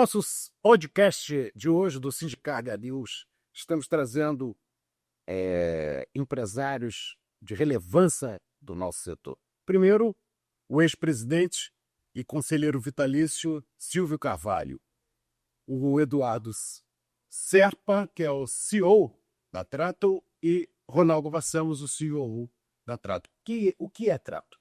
nosso podcast de hoje do Sindicarga News, estamos trazendo empresários de relevância do nosso setor. Primeiro, o ex-presidente e conselheiro vitalício Silvio Carvalho, o Eduardo Serpa, que é o CEO da Trato, e Ronaldo Vassamos, o CEO da Trato. O que é Trato?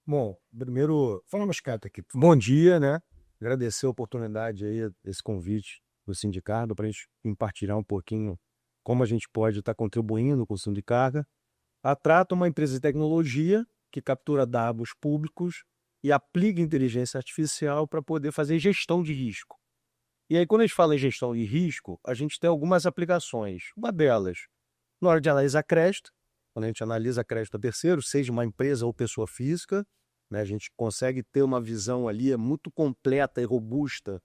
Bom, primeiro, Falamos quieto aqui. bom dia, né? Agradecer a oportunidade aí, esse convite do sindicato para a gente compartilhar um pouquinho como a gente pode estar contribuindo com o sindicato. A Trato é uma empresa de tecnologia que captura dados públicos e aplica inteligência artificial para poder fazer gestão de risco. E aí, quando a gente fala em gestão de risco, a gente tem algumas aplicações. Uma delas, na hora de analisar crédito, quando a gente analisa crédito a terceiro, seja uma empresa ou pessoa física, né, a gente consegue ter uma visão ali muito completa e robusta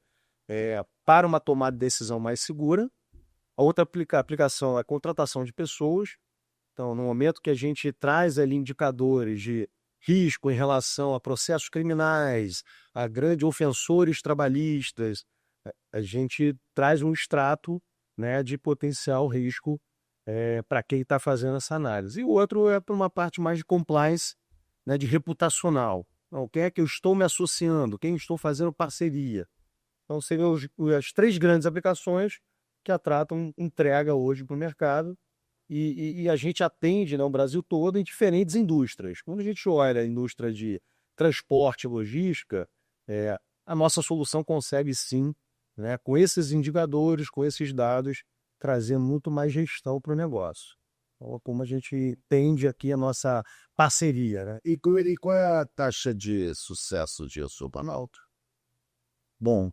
para uma tomada de decisão mais segura. A outra aplicação é a contratação de pessoas. Então, no momento que a gente traz ali indicadores de risco em relação a processos criminais, a grandes ofensores trabalhistas, a gente traz um extrato, né, de potencial risco para quem está fazendo essa análise. E o outro é para uma parte mais de compliance, né, de reputacional. Então, quem é que eu estou me associando? Quem estou fazendo parceria? Então, seriam as três grandes aplicações que a Trato entrega hoje para o mercado e a gente atende, né, o Brasil todo em diferentes indústrias. Quando a gente olha a indústria de transporte e logística, a nossa solução consegue sim, né, com esses indicadores, com esses dados, trazer muito mais gestão para o negócio. Então, como a gente entende aqui a nossa parceria, né? E qual é a taxa de sucesso disso, Planalto? Bom,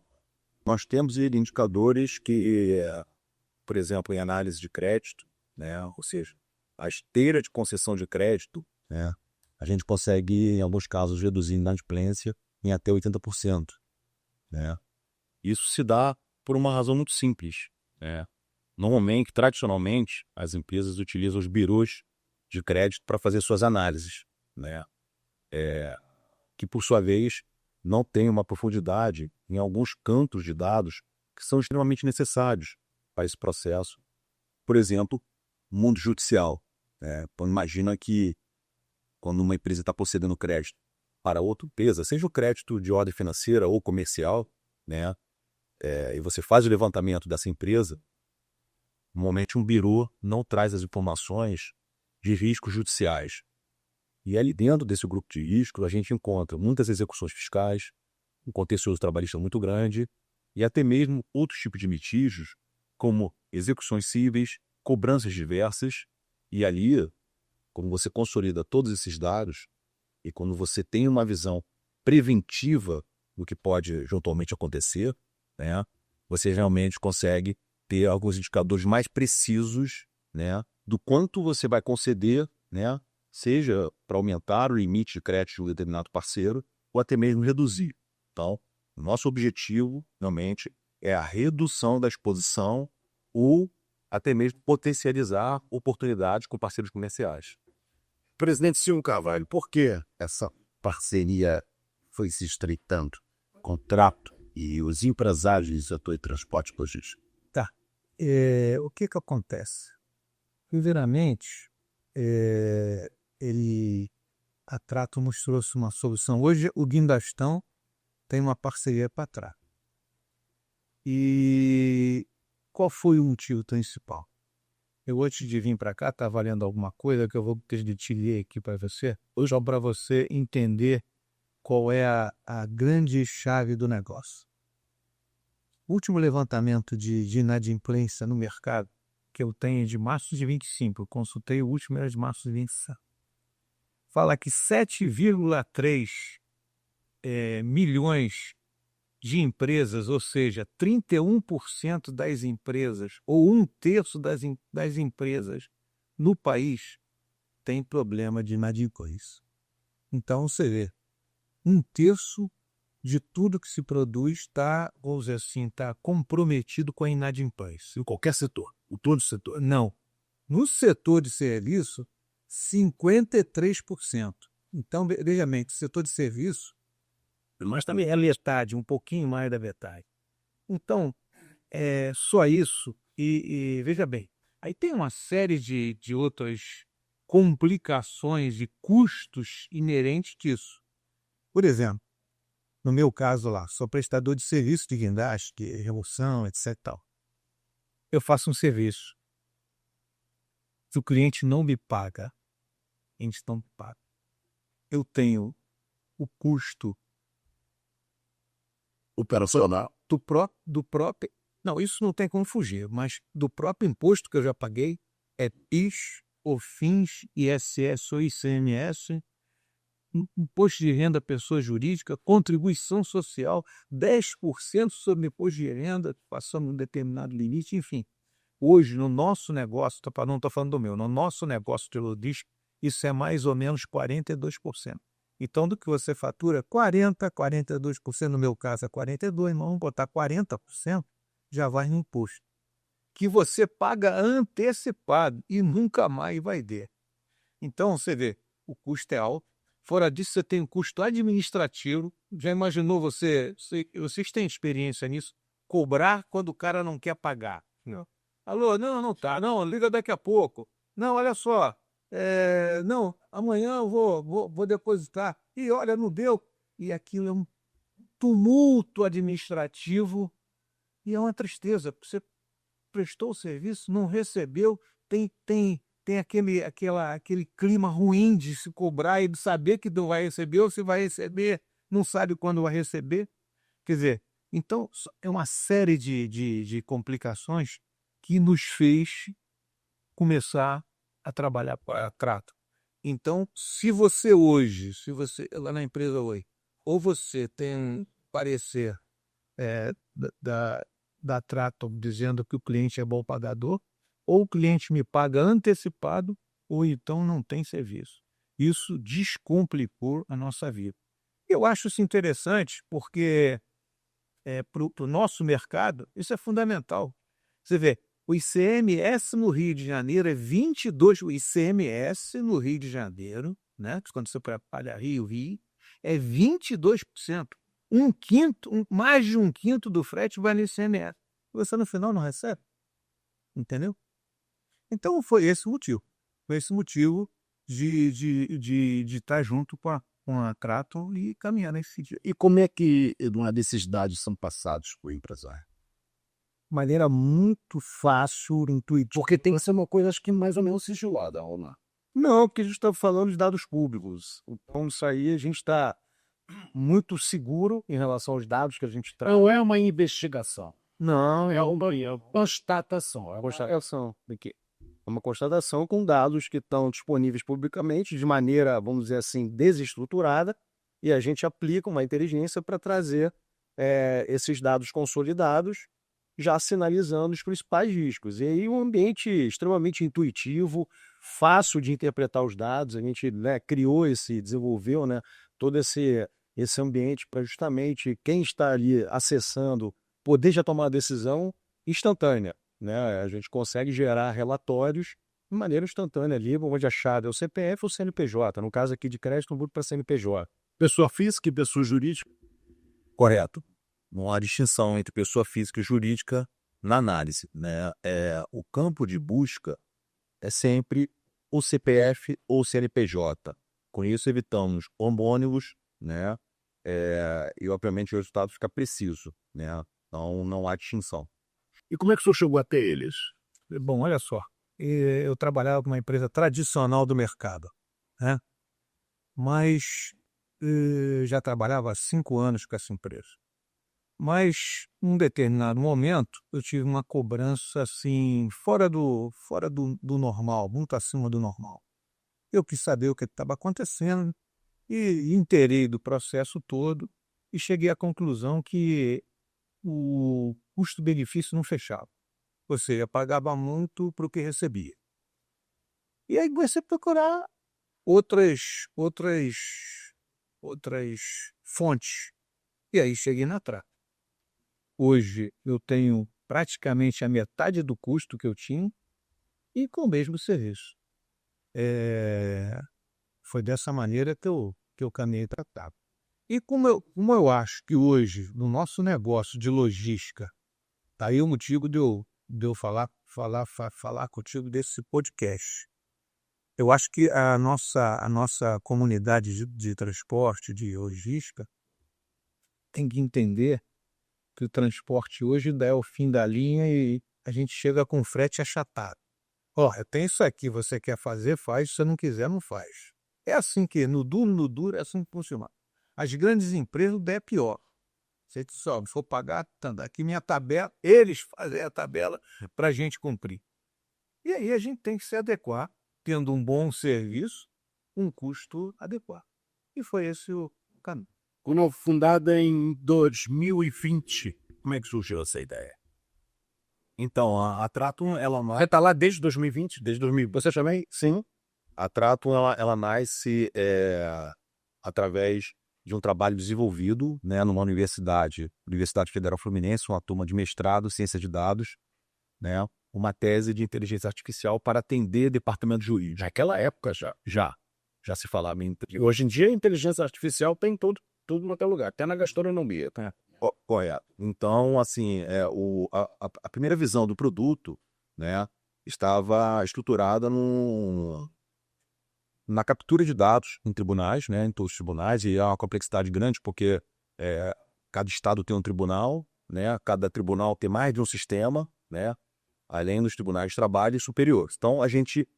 nós temos indicadores que, por exemplo, em análise de crédito, né, ou seja, a esteira de concessão de crédito, né, a gente consegue, em alguns casos, reduzir a inadimplência em até 80%. Né? Isso se dá por uma razão muito simples. Né? Normalmente, tradicionalmente, as empresas utilizam os birôs de crédito para fazer suas análises, né? Que, por sua vez, não tem uma profundidade em alguns cantos de dados que são extremamente necessários para esse processo. Por exemplo, o mundo judicial. Então, imagina que quando uma empresa está concedendo crédito para outra empresa, seja o crédito de ordem financeira ou comercial, né? E você faz o levantamento dessa empresa, normalmente um birô não traz as informações de riscos judiciais. E ali dentro desse grupo de riscos a gente encontra muitas execuções fiscais, um contencioso trabalhista muito grande e até mesmo outros tipos de litígios, como execuções cíveis, cobranças diversas. E ali, quando você consolida todos esses dados e quando você tem uma visão preventiva do que pode eventualmente acontecer, né, você realmente consegue ter alguns indicadores mais precisos, né, do quanto você vai conceder, né, seja para aumentar o limite de crédito de um determinado parceiro ou até mesmo reduzir. Então, o nosso objetivo, realmente, é a redução da exposição ou até mesmo potencializar oportunidades com parceiros comerciais. Presidente Silvio Carvalho, por que essa parceria foi se estreitando com o Trato e os empresários do setor de transporte e logística? Tá. O que acontece? Primeiramente, a Trato nos trouxe uma solução. Hoje, o Guindastão tem uma parceria para a Trato. E qual foi o motivo principal? Eu, antes de vir para cá, estava lendo alguma coisa que eu vou ter de te ler aqui para você, só para você entender qual é a grande chave do negócio. O último levantamento de inadimplência no mercado que eu tenho é de março de 25, eu consultei, o último era de março de 25. Fala que 7,3 milhões de empresas, ou seja, 31% das empresas, ou 1/3 das empresas no país tem problema de inadimplência. Então, você vê, 1/3 de tudo que se produz está, vamos dizer assim, está comprometido com a inadimplência. Em qualquer setor, em todo o setor? Não. No setor de serviço, 53%. Então, veja bem, o setor de serviço, mas também é metade, um pouquinho mais da metade. Então, é só isso. E veja bem, aí tem uma série de outras complicações e custos inerentes disso. Por exemplo, no meu caso lá, sou prestador de serviço de guindaste, remoção, etc. e tal. Eu faço um serviço. Se o cliente não me paga, eles não me pagam. Eu tenho o custo Operacional. do próprio. Não, isso não tem como fugir, mas do próprio imposto que eu já paguei, é PIS, OFINS, ISS ou ICMS, imposto de renda pessoa jurídica, contribuição social, 10% sobre imposto de renda, passando um determinado limite, enfim. Hoje, no nosso negócio, não estou falando do meu, no nosso negócio de logística, isso é mais ou menos 42%. Então, do que você fatura, 40%, 42%, no meu caso é 42%, mas vamos botar 40%, já vai no imposto. Que você paga antecipado e nunca mais vai ter. Então, você vê, o custo é alto. Fora disso, você tem um custo administrativo. Já imaginou vocês têm experiência nisso? Cobrar quando o cara não quer pagar. Não. Alô, não tá. Não, liga daqui a pouco. Não, olha só. Não, amanhã eu vou depositar. E olha, não deu. E aquilo é um tumulto administrativo e é uma tristeza. Você prestou o serviço, não recebeu, tem aquele clima ruim de se cobrar e de saber que não vai receber, ou se vai receber, não sabe quando vai receber. Quer dizer, então é uma série de complicações que nos fez começar a trabalhar para trato. Então, se você lá na empresa hoje, ou você tem um parecer da Trato dizendo que o cliente é bom pagador, ou o cliente me paga antecipado, ou então não tem serviço. Isso descomplicou a nossa vida. Eu acho isso interessante porque para o nosso mercado isso é fundamental. Você vê, o ICMS no Rio de Janeiro é 22%, o ICMS no Rio de Janeiro, né, quando você trabalha Rio, é 22%. Mais de um quinto do frete vai no ICMS. Você no final não recebe. Entendeu? Então foi esse o motivo. Foi esse o motivo de estar junto com a Kraton e caminhar nesse sentido. E como é que desses dados são passados para o empresário? Maneira muito fácil, intuitiva. Porque tem que ser uma coisa, acho que mais ou menos sigilada, ou não? Não, porque a gente está falando de dados públicos. Então, isso aí a gente está muito seguro em relação aos dados que a gente traz. Não é uma investigação. Não, É uma constatação. É uma constatação com dados que estão disponíveis publicamente de maneira, vamos dizer assim, desestruturada, e a gente aplica uma inteligência para trazer esses dados consolidados, já sinalizando os principais riscos. E aí um ambiente extremamente intuitivo, fácil de interpretar os dados, a gente desenvolveu todo esse ambiente para justamente quem está ali acessando poder já tomar uma decisão instantânea. A gente consegue gerar relatórios de maneira instantânea ali, onde a chave é o CPF ou o CNPJ. No caso aqui de crédito, muito para CNPJ. Pessoa física e pessoa jurídica? Correto. Não há distinção entre pessoa física e jurídica na análise. O campo de busca é sempre o CPF ou o CNPJ. Com isso, evitamos homônimos, e, obviamente, o resultado fica preciso. Então, não há distinção. E como é que o senhor chegou até eles? Bom, olha só, eu trabalhava com uma empresa tradicional do mercado, né? Mas já trabalhava há 5 anos com essa empresa. Mas, num determinado momento, eu tive uma cobrança assim, fora do normal, muito acima do normal. Eu quis saber o que estava acontecendo e inteirei do processo todo e cheguei à conclusão que o custo-benefício não fechava. Ou seja, pagava muito para o que recebia. E aí comecei a procurar outras fontes. E aí cheguei na Trato. Hoje eu tenho praticamente a metade do custo que eu tinha e com o mesmo serviço. Foi dessa maneira que eu caminhei tratado. E como eu acho que hoje, no nosso negócio de logística, Tá aí o motivo de eu falar contigo desse podcast. Eu acho que a nossa comunidade de transporte, de logística, tem que entender que o transporte hoje ainda é o fim da linha e a gente chega com frete achatado. Ó, eu tenho isso aqui, você quer fazer, faz, se você não quiser, não faz. É assim que, no duro, é assim que funciona. As grandes empresas é pior. Você só, se for pagar, tá aqui minha tabela, eles fazem a tabela para a gente cumprir. E aí a gente tem que se adequar, tendo um bom serviço, um custo adequado. E foi esse o caminho. Quando fundada em 2020, como é que surgiu essa ideia? Então, a Traton, ela Vai estar lá desde 2020, desde 2000. Você também? sim, a Traton, ela nasce através de um trabalho desenvolvido, né, numa Universidade Federal Fluminense, uma turma de mestrado, ciência de dados, né, uma tese de inteligência artificial para atender departamento jurídico. Naquela época Já se falava em Hoje em dia, a inteligência artificial tem tudo no teu lugar, até na gastronomia. Tá? Correto. Então, assim, a primeira visão do produto, né, estava estruturada na captura de dados em tribunais, né, em todos os tribunais, e há uma complexidade grande porque cada estado tem um tribunal, né, cada tribunal tem mais de um sistema, né, além dos tribunais de trabalho e superiores. Então, a gente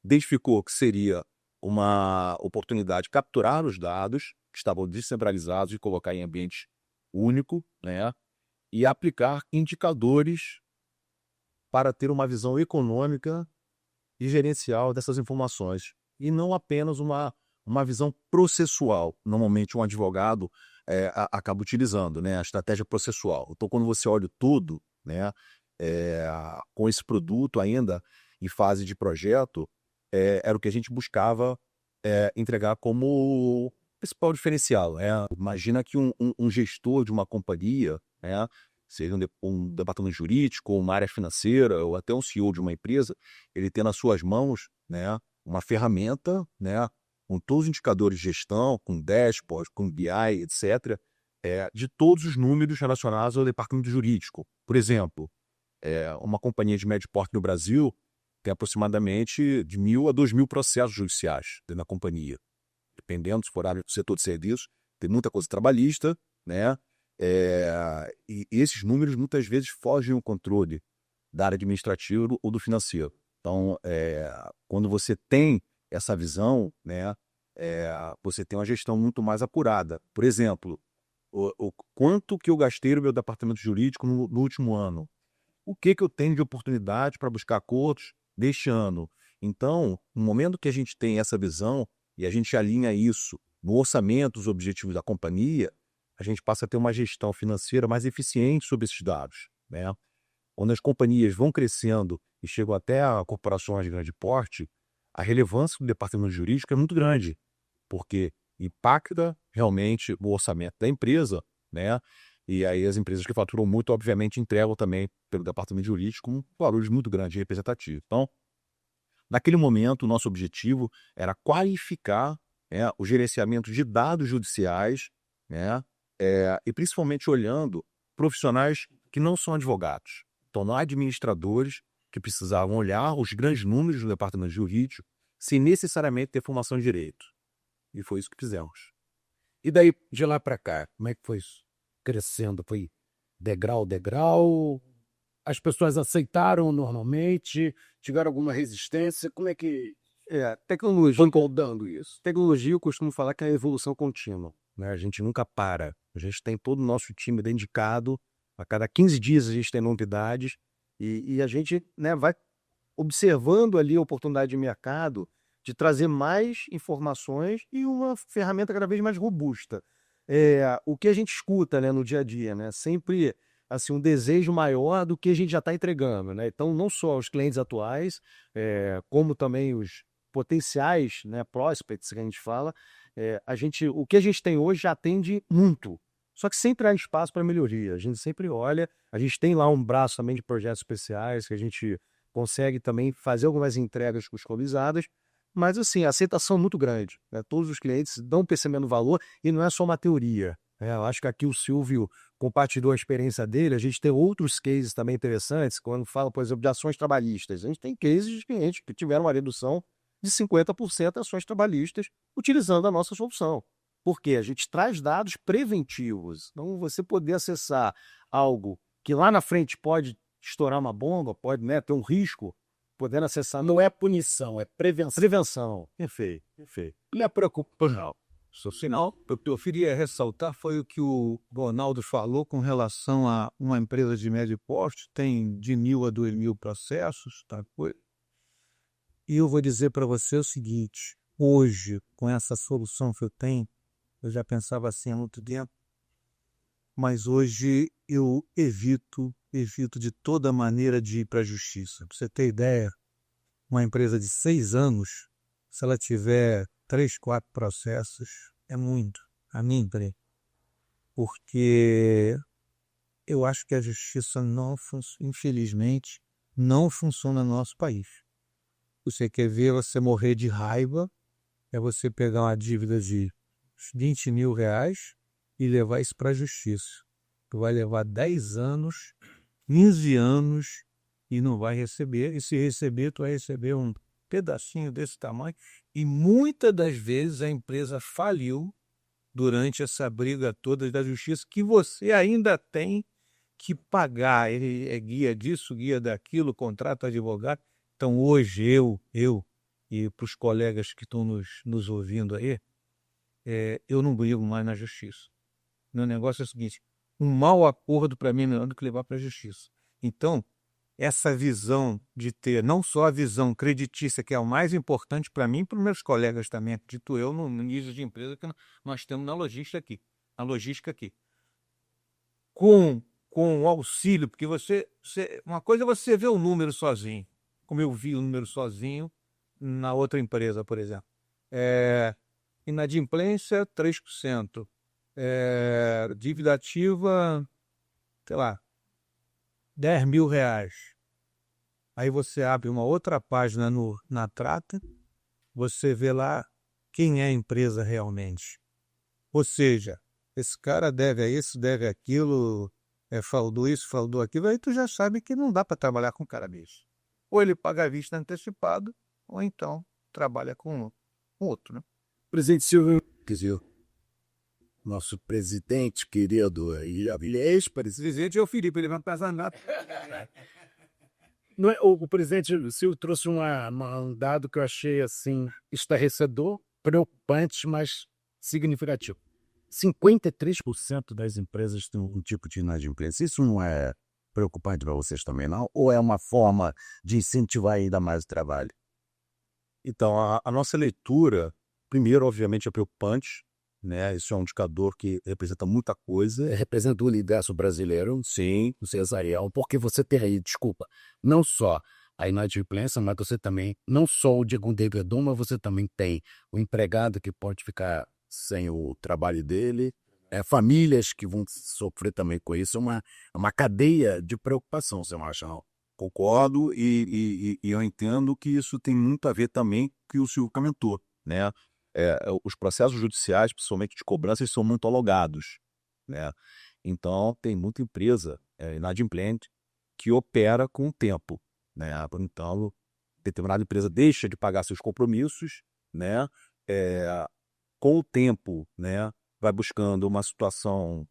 identificou que seria uma oportunidade de capturar os dados que estavam descentralizados e colocar em ambiente único, né, e aplicar indicadores para ter uma visão econômica e gerencial dessas informações, e não apenas uma visão processual. Normalmente um advogado acaba utilizando, né, a estratégia processual. Então, quando você olha tudo, né, com esse produto ainda em fase de projeto, era o que a gente buscava entregar como principal diferencial. Imagina que um gestor de uma companhia, né, seja um departamento jurídico, ou uma área financeira, ou até um CEO de uma empresa, ele tem nas suas mãos, né, uma ferramenta, né, com todos os indicadores de gestão, com dashboard, com BI, etc., de todos os números relacionados ao departamento jurídico. Por exemplo, uma companhia de médio porte no Brasil tem aproximadamente de 1.000 a 2.000 processos judiciais dentro da companhia. Dependendo, se for área do setor de serviços, tem muita coisa trabalhista, né? E esses números muitas vezes fogem ao controle da área administrativa ou do financeiro. Então, quando você tem essa visão, né, você tem uma gestão muito mais apurada. Por exemplo, o quanto que eu gastei no meu departamento jurídico no último ano? O que eu tenho de oportunidade para buscar acordos deste ano? Então, no momento que a gente tem essa visão e a gente alinha isso no orçamento, os objetivos da companhia, a gente passa a ter uma gestão financeira mais eficiente sobre esses dados, né? Quando as companhias vão crescendo e chegam até a corporações de grande porte, a relevância do departamento jurídico é muito grande, porque impacta realmente o orçamento da empresa, né? E aí as empresas que faturam muito, obviamente, entregam também pelo departamento jurídico um valor muito grande e representativo. Então, naquele momento, o nosso objetivo era qualificar o gerenciamento de dados judiciais, né? E principalmente olhando profissionais que não são advogados. Então, não há administradores que precisavam olhar os grandes números do departamento jurídico sem necessariamente ter formação em direito. E foi isso que fizemos. E daí, de lá para cá, como é que foi isso? Crescendo? Foi degrau? As pessoas aceitaram normalmente? Tiveram alguma resistência? Como é que Tecnologia, foi moldando isso? tecnologia, eu costumo falar que é a evolução contínua, né? A gente nunca para. A gente tem todo o nosso time dedicado. A cada 15 dias a gente tem novidades e a gente, né, vai observando ali a oportunidade de mercado de trazer mais informações e uma ferramenta cada vez mais robusta. O que a gente escuta, né, no dia a dia, né, sempre assim, um desejo maior do que a gente já está entregando, né? Então, não só os clientes atuais, como também os potenciais, né, prospects que a gente fala, o que a gente tem hoje já atende muito, só que sempre há espaço para melhoria. A gente sempre olha, a gente tem lá um braço também de projetos especiais que a gente consegue também fazer algumas entregas customizadas, mas assim, a aceitação é muito grande, né? Todos os clientes estão percebendo valor e não é só uma teoria, Eu acho que aqui o Silvio compartilhou a experiência dele. A gente tem outros cases também interessantes, quando fala, por exemplo, de ações trabalhistas. A gente tem cases de clientes que tiveram uma redução de 50% de ações trabalhistas utilizando a nossa solução. Porque a gente traz dados preventivos. Então, você poder acessar algo que lá na frente pode estourar uma bomba, pode, né, ter um risco, podendo acessar. Não é punição, é prevenção. Prevenção. Perfeito, perfeito. Não é preocupação. Não. Só sinal, o que eu queria ressaltar foi o que o Ronaldo falou com relação a uma empresa de médio porte, tem de 1.000 a 2.000 processos, tá? E eu vou dizer para você o seguinte, hoje, com essa solução que eu tenho, eu já pensava assim há muito tempo, mas hoje eu evito de toda maneira de ir para a justiça. Para você ter ideia, uma empresa de 6 anos, se ela tiver 3, 4 processos, é muito. A minha empresa. Porque eu acho que a justiça infelizmente, não funciona no nosso país. Você quer ver você morrer de raiva, é você pegar uma dívida de 20 mil reais e levar isso para a justiça. Tu vai levar 10 anos, 15 anos e não vai receber. E se receber, tu vai receber um pedacinho desse tamanho. E muitas das vezes a empresa faliu durante essa briga toda da justiça que você ainda tem que pagar. Ele é guia disso, guia daquilo, contrata advogado. Então hoje eu e para os colegas que estão nos ouvindo aí, eu não brigo mais na justiça. Meu negócio é o seguinte, um mau acordo para mim é melhor do que levar para a justiça. Então, essa visão de ter não só a visão creditícia, que é o mais importante para mim e para os meus colegas também, acredito eu, no nível de empresa que nós temos na logística aqui. Com o auxílio, porque uma coisa é você ver o número sozinho, como eu vi o número sozinho na outra empresa, por exemplo. Inadimplência, 3%. Dívida ativa, sei lá, 10 mil reais. Aí você abre uma outra página na Trata, você vê lá quem é a empresa realmente. Ou seja, esse cara deve a isso, deve aquilo, fraudou isso, fraudou aquilo, aí tu já sabe que não dá para trabalhar com um cara desse. Ou ele paga a vista antecipado, ou então trabalha com outro, né? Presidente Silvio, nosso presidente querido, ele é ex-presidente, É o Felipe, ele vai passar nada. não é, o presidente Silvio trouxe um dado que eu achei assim estarrecedor, preocupante, mas significativo. 53% das empresas têm um tipo de inadimplência. Isso não é preocupante para vocês também, não? Ou é uma forma de incentivar ainda mais o trabalho? Então, a nossa leitura, primeiro, obviamente, é preocupante, né? Isso é um indicador que representa muita coisa. Representa o universo brasileiro, Sim, o empresarial, porque você tem aí, desculpa, não só a inadimplência, mas você também, não só o devedor, mas você também tem o empregado que pode ficar sem o trabalho dele, famílias que vão sofrer também com isso, é uma cadeia de preocupação, você não acha, não? concordo e eu entendo que isso tem muito a ver também com o que o Silvio comentou, né? Os processos judiciais, principalmente de cobrança, eles são muito homologados, né? Então, tem muita empresa inadimplente que opera com o tempo, né? Então, determinada empresa deixa de pagar seus compromissos, né? Com o tempo, né? Vai buscando uma situação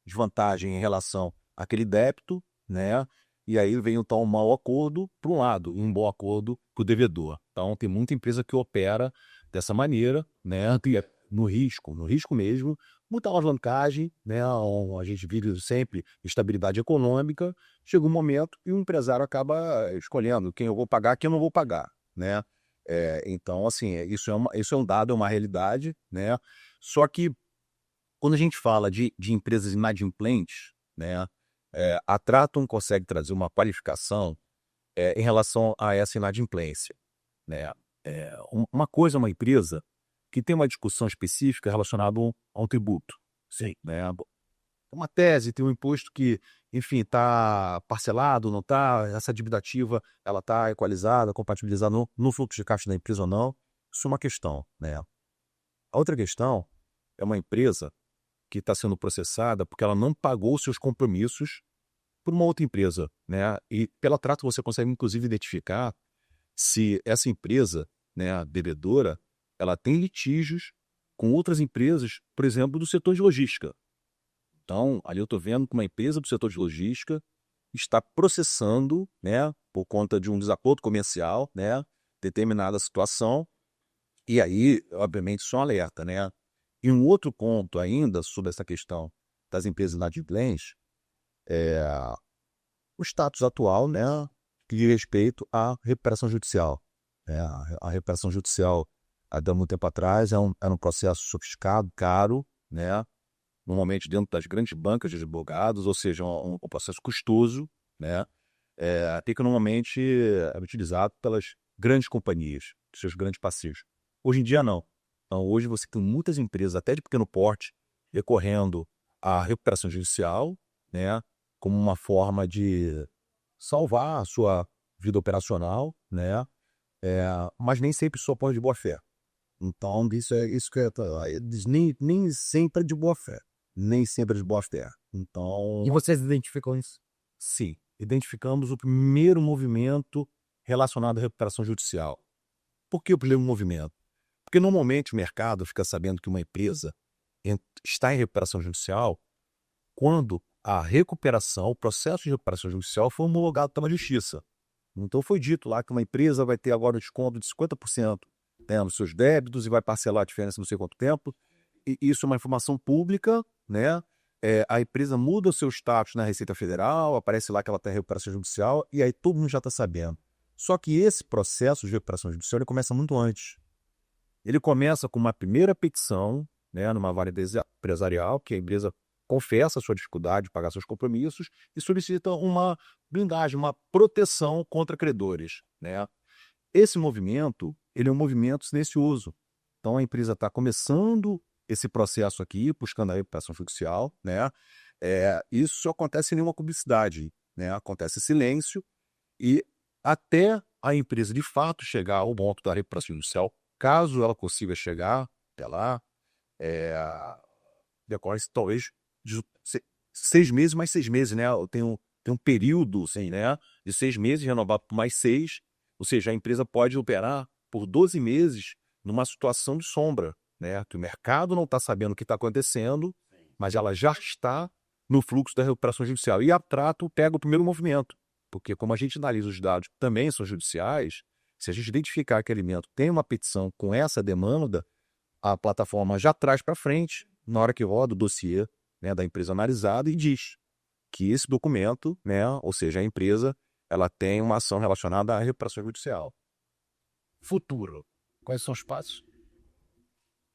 de vantagem em relação àquele débito, né? E aí vem então um mau acordo para um lado e um bom acordo para o devedor. Então, tem muita empresa que opera dessa maneira, né? No risco mesmo, muita alavancagem, né? A gente vive sempre estabilidade econômica, chega um momento e o empresário acaba escolhendo quem eu vou pagar, quem eu não vou pagar, né? Então, assim, isso é um dado, é uma realidade, né? Só que quando a gente fala de empresas inadimplentes, né? A Traton consegue trazer uma qualificação em relação a essa inadimplência, né? Uma coisa é uma empresa que tem uma discussão específica relacionada a um tributo. Sim. Né? Uma tese, tem um imposto que, enfim, está parcelado, não está, essa dívida ativa, ela está equalizada, compatibilizada no fluxo de caixa da empresa ou não. Isso é uma questão, né? A outra questão é uma empresa que está sendo processada porque ela não pagou seus compromissos por uma outra empresa, né? E pela Trato você consegue, inclusive, identificar se essa empresa, né, a devedora, ela tem litígios com outras empresas, por exemplo, do setor de logística. Então, ali eu estou vendo que uma empresa do setor de logística está processando, né, por conta de um desacordo comercial, né, determinada situação, e aí, obviamente, isso é um alerta, né? E um outro ponto ainda sobre essa questão das empresas inadimplentes é o status atual, né, que diz respeito à recuperação judicial. Né? A recuperação judicial, há muito tempo atrás, era um processo sofisticado, caro, né? Normalmente dentro das grandes bancas de advogados, ou seja, um processo custoso, né? Até que normalmente é utilizado pelas grandes companhias, seus grandes parceiros. Hoje em dia, não. Então, hoje você tem muitas empresas, até de pequeno porte, recorrendo à recuperação judicial, né, como uma forma de salvar a sua vida operacional, né, mas nem sempre só pode de boa fé. Então, isso que nem sempre é de boa fé. Nem sempre é de boa fé. Então, E vocês identificam isso? sim, identificamos o primeiro movimento relacionado à recuperação judicial. Por que o primeiro movimento? Porque normalmente o mercado fica sabendo que uma empresa está em recuperação judicial quando a recuperação, o processo de recuperação judicial foi homologado pela justiça. Então foi dito lá que uma empresa vai ter agora um desconto de 50%, né, nos seus débitos e vai parcelar a diferença não sei quanto tempo. E isso é uma informação pública, né? A empresa muda o seu status na Receita Federal, aparece lá que ela tem recuperação judicial e aí todo mundo já está sabendo. Só que esse processo de recuperação judicial ele começa muito antes. Ele começa com uma primeira petição, né, numa vara empresarial, que a empresa confessa a sua dificuldade de pagar seus compromissos e solicita uma blindagem, uma proteção contra credores, né? Esse movimento, ele é um movimento silencioso. Então a empresa está começando esse processo aqui, buscando a recuperação judicial, né? Isso acontece sem nenhuma publicidade, né? Acontece em silêncio e até a empresa de fato chegar ao ponto da recuperação judicial, caso ela consiga chegar até lá, decorre talvez de 6 meses mais 6 meses, né? Tem um período assim, né, de 6 meses renovado por mais 6, ou seja, a empresa pode operar por 12 meses numa situação de sombra, né? Que o mercado não está sabendo o que está acontecendo, mas ela já está no fluxo da recuperação judicial. E a Trato pega o primeiro movimento, porque como a gente analisa os dados que também são judiciais, se a gente identificar que o alimento tem uma petição com essa demanda, a plataforma já traz para frente, na hora que roda o dossiê, né, da empresa analisada e diz que esse documento, né, ou seja, a empresa, ela tem uma ação relacionada à recuperação judicial. Futuro. Quais são os passos?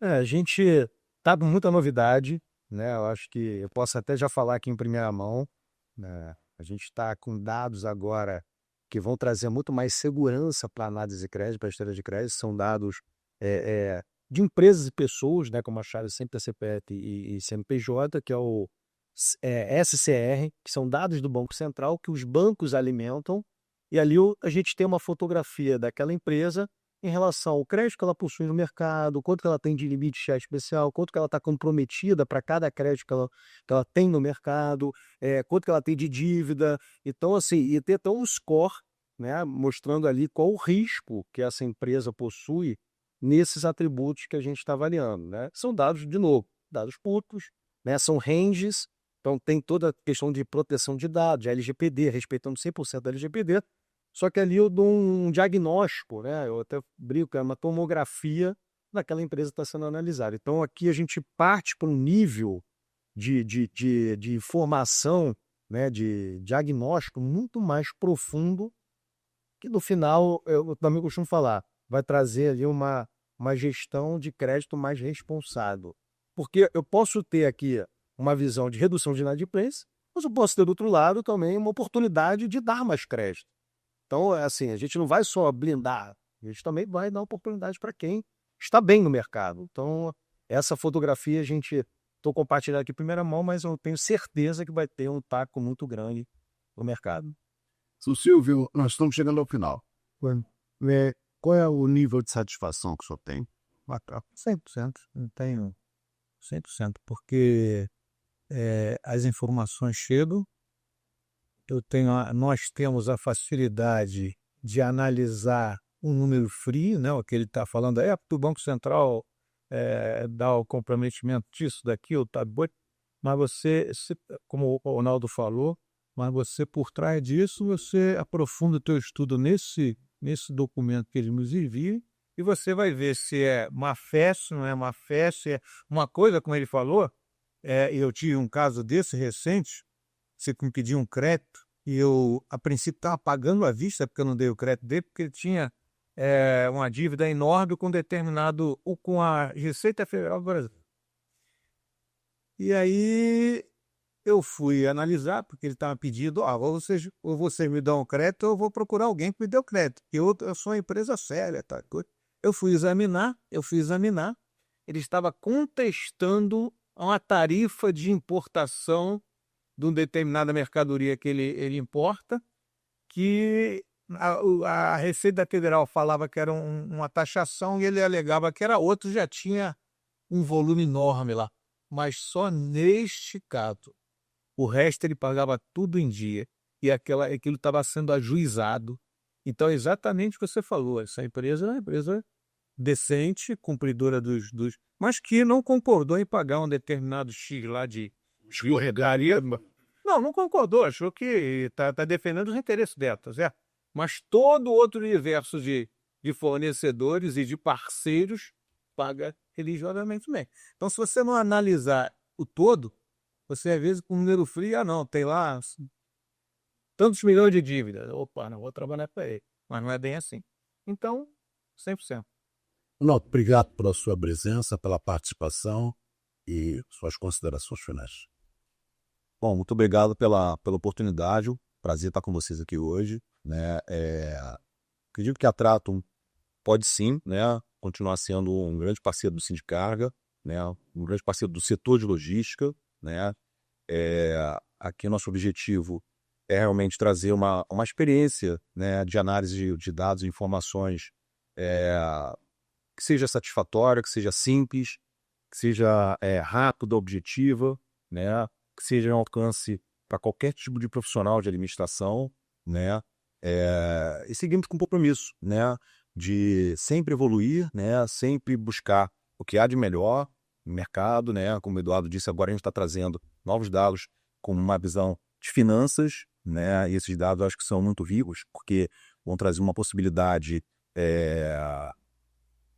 A gente tá com muita novidade, né? Eu acho que eu posso até já falar aqui em primeira mão, né? A gente está com dados agora que vão trazer muito mais segurança para análise de crédito, para a história de crédito. São dados de empresas e pessoas, né? Como a chave sempre é CPF e CNPJ, que é o SCR, que são dados do Banco Central que os bancos alimentam. E ali a gente tem uma fotografia daquela empresa em relação ao crédito que ela possui no mercado, quanto que ela tem de limite de cheque especial, quanto que ela está comprometida para cada crédito que ela tem no mercado, quanto que ela tem de dívida. Então, assim, e ter até um score, né, mostrando ali qual o risco que essa empresa possui nesses atributos que a gente está avaliando. Né? São dados, de novo, dados públicos, né, são ranges, então tem toda a questão de proteção de dados, LGPD, respeitando 100% da LGPD, só que ali eu dou um diagnóstico, né? Eu até brinco, é uma tomografia daquela empresa que está sendo analisada. Então aqui a gente parte para um nível de informação, né? De diagnóstico muito mais profundo, que no final, eu também costumo falar, vai trazer ali uma gestão de crédito mais responsável. Porque eu posso ter aqui uma visão de redução de inadimplência, mas eu posso ter do outro lado também uma oportunidade de dar mais crédito. Então, assim, a gente não vai só blindar, a gente também vai dar oportunidade para quem está bem no mercado. Então, essa fotografia a gente estou compartilhando aqui em primeira mão, mas eu tenho certeza que vai ter um taco muito grande no mercado. Seu Silvio, nós estamos chegando ao final. Qual é o nível de satisfação que o senhor tem? 100%. Não tenho 100%, porque as informações chegam, nós temos a facilidade de analisar um número frio, né, o que ele está falando, porque o Banco Central dá o comprometimento disso, daquilo, tá bom, mas você, como o Ronaldo falou, mas você, por trás disso, você aprofunda o teu estudo nesse documento que ele nos envia, e você vai ver se é má fé, se não é má fé, se é uma coisa, como ele falou, eu tive um caso desse recente, você me pediu um crédito, e eu, a princípio, estava pagando à vista, porque eu não dei o crédito dele, porque ele tinha uma dívida enorme com a Receita Federal do Brasil. E aí eu fui analisar, porque ele estava pedindo, ou vocês me dão um crédito, ou eu vou procurar alguém que me dê o crédito, porque eu sou uma empresa séria. Tá? Eu fui examinar, ele estava contestando uma tarifa de importação de uma determinada mercadoria que ele importa, que a Receita Federal falava que era uma taxação e ele alegava que era outro, já tinha um volume enorme lá. Mas só neste caso. O resto ele pagava tudo em dia e aquilo estava sendo ajuizado. Então, exatamente o que você falou, essa empresa é uma empresa decente, cumpridora mas que não concordou em pagar um determinado X lá de regalia. Não concordou, achou que está defendendo os interesses dela, tá certo? Mas todo outro universo de fornecedores e de parceiros paga religiosamente bem. Então, se você não analisar o todo, você às vezes com um número frio, tem lá tantos milhões de dívidas. Opa, não vou trabalhar para ele. Mas não é bem assim. Então, 100%. Ronaldo, obrigado pela sua presença, pela participação e suas considerações finais. Bom, muito obrigado pela oportunidade. Prazer estar com vocês aqui hoje, né? Acredito que a Traton pode sim, né, continuar sendo um grande parceiro do Sindicarga, né, um grande parceiro do setor de logística, né. Aqui nosso objetivo é realmente trazer uma experiência, né, de análise de dados e informações que seja satisfatória, que seja simples, que seja rápida, objetiva, né, que seja um alcance para qualquer tipo de profissional de administração, né, e seguimos com compromisso, né, de sempre evoluir, né, sempre buscar o que há de melhor no mercado, né, como o Eduardo disse, agora a gente está trazendo novos dados com uma visão de finanças, né, e esses dados acho que são muito vivos, porque vão trazer uma possibilidade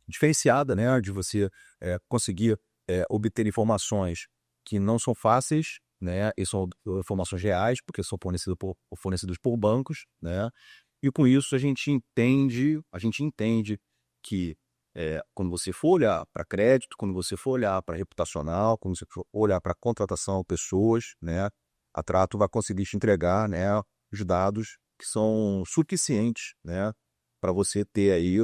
diferenciada, né, de você conseguir obter informações que não são fáceis, né, e são informações reais, porque são fornecidas por bancos, né, e com isso a gente entende que quando você for olhar para crédito, quando você for olhar para reputacional, quando você for olhar para contratação de pessoas, né, a Trato vai conseguir te entregar, né, os dados que são suficientes, né, para você ter aí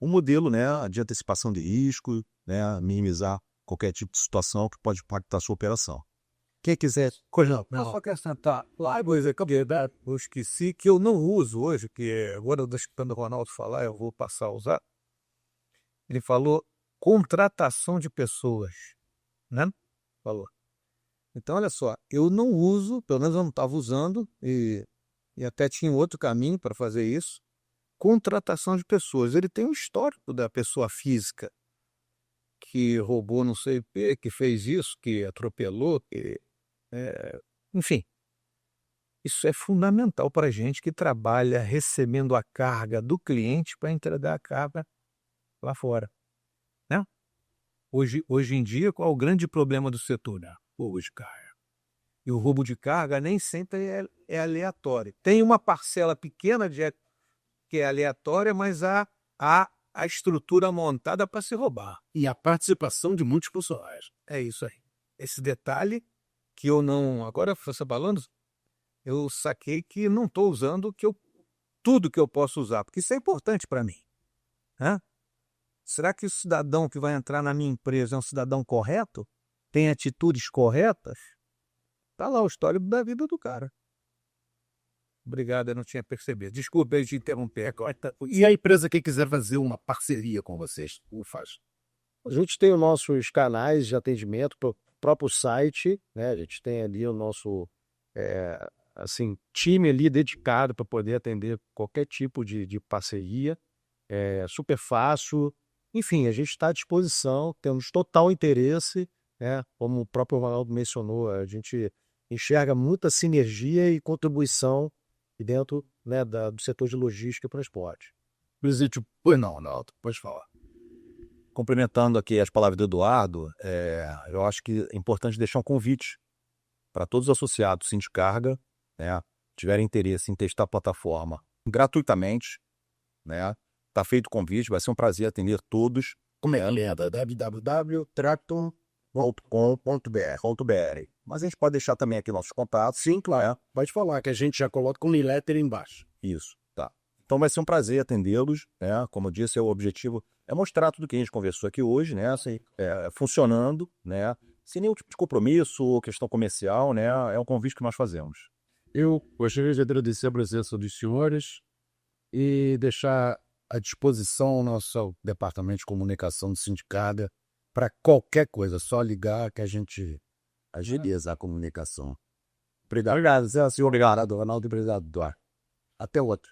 um modelo, né, de antecipação de risco, né, minimizar qualquer tipo de situação que pode impactar a sua operação. Quem quiser, não, só quer sentar. Eu esqueci que eu não uso hoje, que agora eu estou escutando o Ronaldo falar, eu vou passar a usar. Ele falou contratação de pessoas, né? Falou. Então, olha só, eu não uso, pelo menos eu não estava usando, e até tinha outro caminho para fazer isso, contratação de pessoas. Ele tem um histórico da pessoa física que roubou não sei o quê, que fez isso, que atropelou, enfim. Isso é fundamental para a gente que trabalha recebendo a carga do cliente para entregar a carga lá fora, né? Hoje em dia, qual é o grande problema do setor? Roubo de carga. E o roubo de carga nem sempre é aleatório. Tem uma parcela pequena que é aleatória, mas há a estrutura montada para se roubar. E a participação de muitos funcionários. É isso aí. Esse detalhe que eu não... Agora, você falando, eu saquei que não estou usando tudo que eu posso usar, porque isso é importante para mim. Né? Será que o cidadão que vai entrar na minha empresa é um cidadão correto? Tem atitudes corretas? Está lá o histórico da vida do cara. Obrigado, eu não tinha percebido. Desculpa eu te interromper. E a empresa que quiser fazer uma parceria com vocês, o faz? A gente tem os nossos canais de atendimento, o próprio site, né? A gente tem ali o nosso assim, time ali dedicado para poder atender qualquer tipo de parceria. É super fácil. Enfim, a gente está à disposição, temos total interesse, né? Como o próprio Ronaldo mencionou, a gente enxerga muita sinergia e contribuição dentro, né, do setor de logística e transporte. Presidente, pois não, Ronaldo, pode falar. Complementando aqui as palavras do Eduardo, eu acho que é importante deixar um convite para todos os associados Sindicarga, né, tiverem interesse em testar a plataforma gratuitamente, né, tá feito o convite, vai ser um prazer atender todos. Como é a lenda? www.tracton.com.br. Mas a gente pode deixar também aqui nossos contatos. Sim, claro. Pode falar, que a gente já coloca com newsletter embaixo. Isso, tá. Então vai ser um prazer atendê-los, né? Como eu disse, o objetivo é mostrar tudo que a gente conversou aqui hoje, né? Assim, funcionando, né? Sem nenhum tipo de compromisso ou questão comercial, né? É um convite que nós fazemos. Eu gostaria de agradecer a presença dos senhores e deixar à disposição o nosso departamento de comunicação do Sindicato para qualquer coisa, só ligar que a gente agiliza a comunicação. Obrigado. Obrigado, senhor. Obrigado, Ronaldo. Obrigado, Eduardo. Até outro.